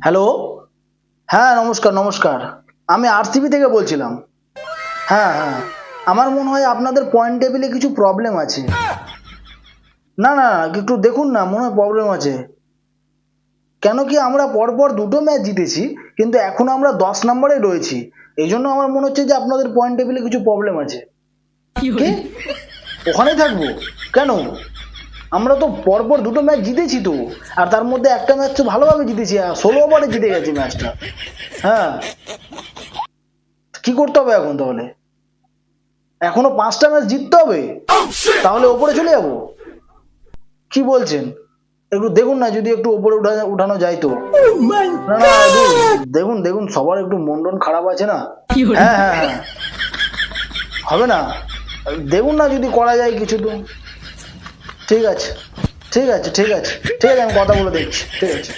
Hello. হ্যাঁ, নমস্কার নমস্কার। আমি আরসিবি থেকে বলছিলাম। হ্যাঁ হ্যাঁ, আমার মনে হয় আপনাদের পয়েন্ট টেবিলে কিছু প্রবলেম আছে। না না, একটু দেখুন না, মনে হয় প্রবলেম আছে। কেন কি আমরা পরপর দুটো ম্যাচ জিতেছি, কিন্তু এখনো আমরা 10 নম্বরে রয়েছি। এই জন্য আমার মনে হচ্ছে যে আপনাদের পয়েন্ট টেবিলে কিছু প্রবলেম আছে। কি ওখানেই থাকবো কেন? আমরা তো পরপর দুটো ম্যাচ জিতেছি তো, আর তার মধ্যে একটা ম্যাচ তো ভালোভাবে জিতেছি, 16 ওভারে জিতে গেছি ম্যাচটা। হ্যাঁ, কি করতে হবে এখন তাহলে? এখনো 5টা ম্যাচ জিততে হবে, তাহলে ওপরে চলে যাবো? কি বলছেন? একটু দেখুন না, যদি একটু ওপরে উঠানো যায় তো। না না, দেখুন দেখুন, সবার একটু মন টন খারাপ আছে না। হ্যাঁ হ্যাঁ হ্যাঁ, হবে না? দেখুন না যদি করা যায় কিছু তো। ঠিক আছে ঠিক আছে ঠিক আছে ঠিক আছে, আমি কথা বলে দেখছি। ঠিক আছে।